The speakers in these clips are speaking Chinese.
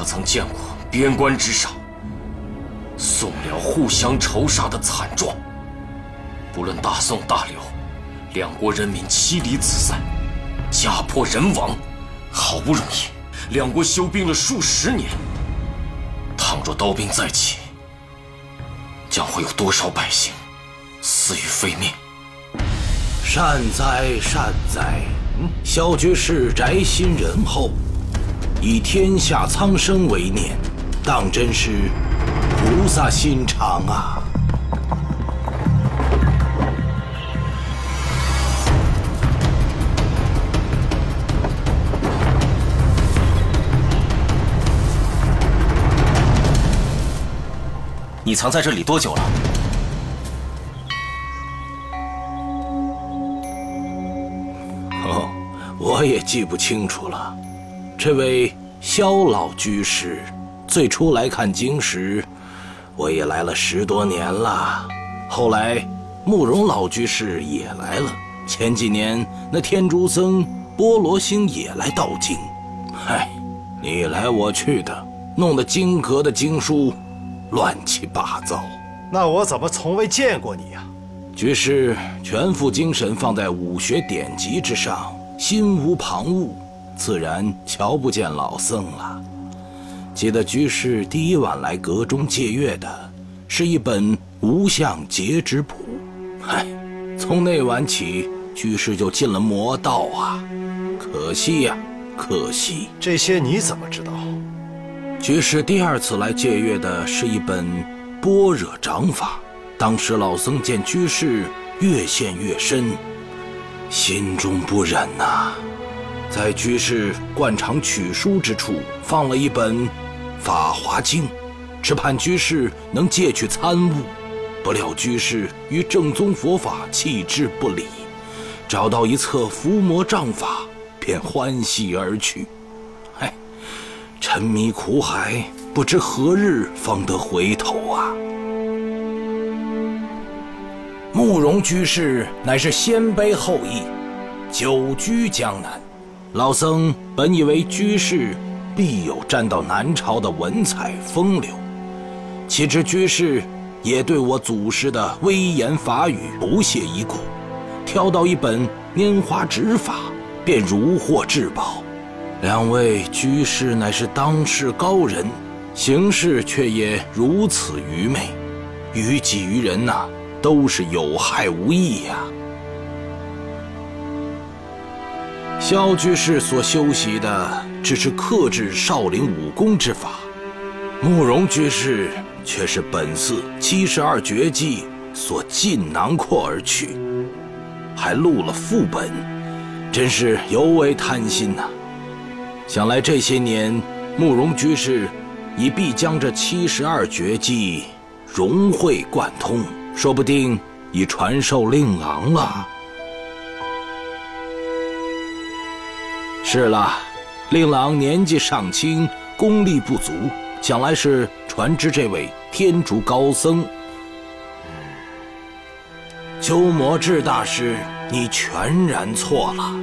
可曾见过边关之上宋辽互相仇杀的惨状？不论大宋大辽，两国人民妻离子散，家破人亡，好不容易两国休兵了数十年，倘若刀兵再起，将会有多少百姓死于非命？善哉善哉，萧居士宅心仁厚，以天下苍生为念，当真是菩萨心肠啊！你藏在这里多久了？哦，我也记不清楚了。这位萧老居士最初来看经时，我也来了10多年了。后来慕容老居士也来了，前几年那天竺僧波罗星也来道经。嗨，你来我去的，弄得经阁的经书乱七八糟。那我怎么从未见过你呀？居士全副精神放在武学典籍之上，心无旁骛，自然瞧不见老僧了。记得居士第一晚来阁中借阅的是一本无相节指谱，嗨，从那晚起，居士就进了魔道啊！可惜呀，可惜。这些你怎么知道？居士第二次来借阅的是一本般若掌法，当时老僧见居士越陷越深，心中不忍呐，在居士惯常取书之处放了一本《法华经》，只盼居士能借去参悟。不料居士与正宗佛法弃之不理，找到一册伏魔杖法，便欢喜而去。沉迷苦海，不知何日方得回头啊！慕容居士乃是鲜卑后裔，久居江南。老僧本以为居士必有沾到南朝的文采风流，岂知居士也对我祖师的威严法语不屑一顾，挑到一本拈花指法，便如获至宝。两位居士乃是当世高人，行事却也如此愚昧，于己于人呐，都是有害无益呀。萧居士所修习的只是克制少林武功之法，慕容居士却是本寺72绝技所尽囊括而去，还录了副本，真是尤为贪心呐。想来这些年，慕容居士已必将这72绝技融会贯通，说不定已传授令郎了。是了，令郎年纪尚轻，功力不足，想来是传之这位天竺高僧。鸠摩智大师，你全然错了，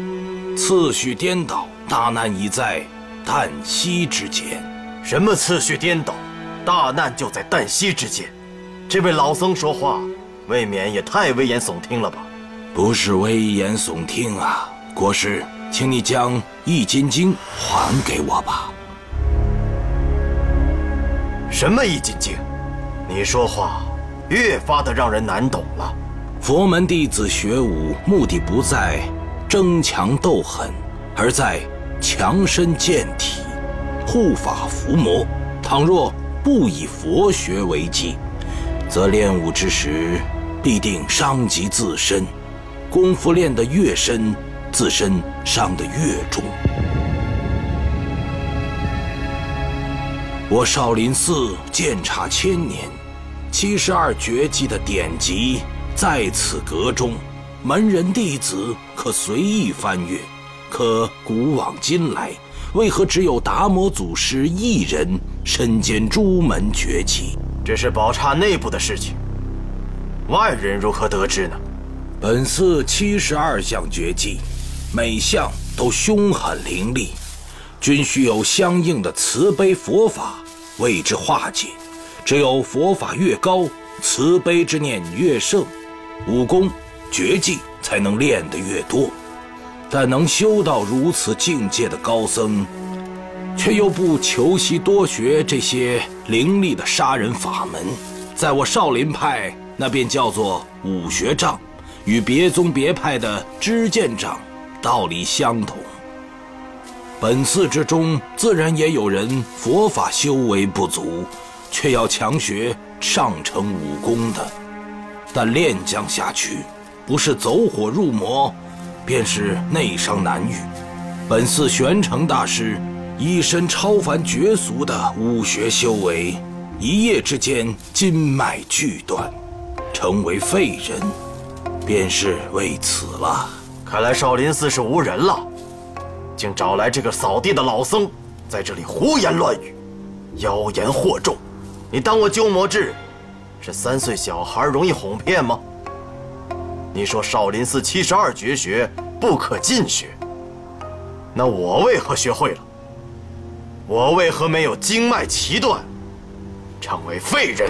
次序颠倒，大难已在旦夕之间。什么次序颠倒？大难就在旦夕之间。这位老僧说话，未免也太危言耸听了吧？不是危言耸听啊，国师，请你将《易筋经》还给我吧。什么《易筋经》？你说话越发的让人难懂了。佛门弟子学武，目的不在争强斗狠，而在强身健体，护法伏魔。倘若不以佛学为基，则练武之时必定伤及自身，功夫练得越深，自身伤得越重。我少林寺鉴察1000年，72绝技的典籍在此阁中，门人弟子可随意翻阅。可古往今来，为何只有达摩祖师一人身兼诸门绝技？这是宝刹内部的事情，外人如何得知呢？本寺72项绝技，每项都凶狠凌厉，均需有相应的慈悲佛法为之化解。只有佛法越高，慈悲之念越盛，武功绝技才能练得越多。但能修到如此境界的高僧，却又不求习多学这些凌厉的杀人法门，在我少林派那便叫做武学障，与别宗别派的知见障道理相同。本寺之中自然也有人佛法修为不足，却要强学上乘武功的，但练将下去，不是走火入魔，便是内伤难愈。本寺玄澄大师一身超凡绝俗的武学修为，一夜之间筋脉俱断，成为废人，便是为此了。看来少林寺是无人了，竟找来这个扫地的老僧，在这里胡言乱语，妖言惑众。你当我鸠摩智是3岁小孩容易哄骗吗？你说少林寺72绝学不可尽学，那我为何学会了？我为何没有经脉齐断，成为废人？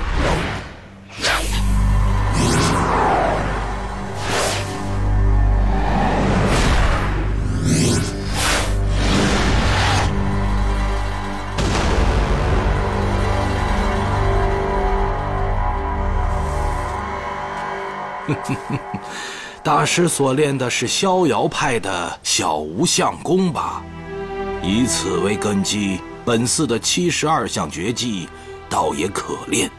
大师所练的是逍遥派的小无相功吧？以此为根基，本寺的72项绝技倒也可练，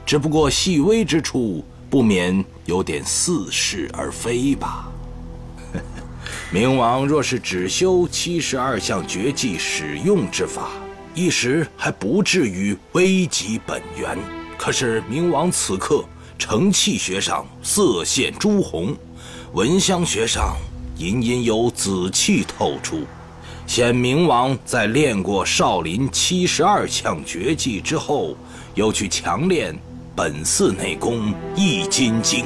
只不过细微之处不免有点似是而非吧。明王若是只修72项绝技使用之法，一时还不至于危及本源。可是明王此刻成气学上色现朱红，闻香学上隐隐有紫气透出，显明王在练过少林72项绝技之后，又去强练本寺内功易筋经。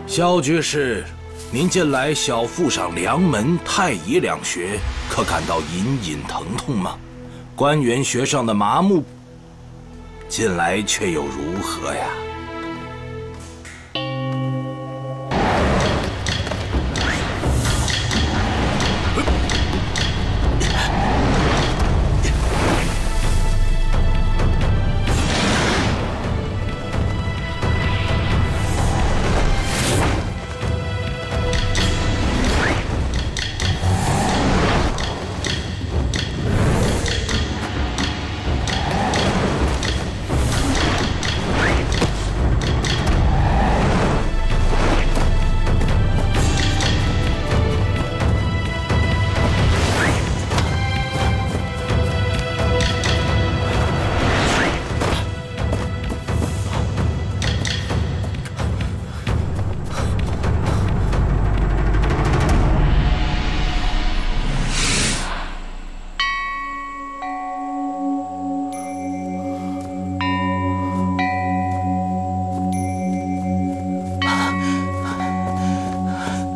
萧居士，您近来小腹上梁门、太乙两穴，可感到隐隐疼痛吗？关元穴上的麻木，近来却又如何呀？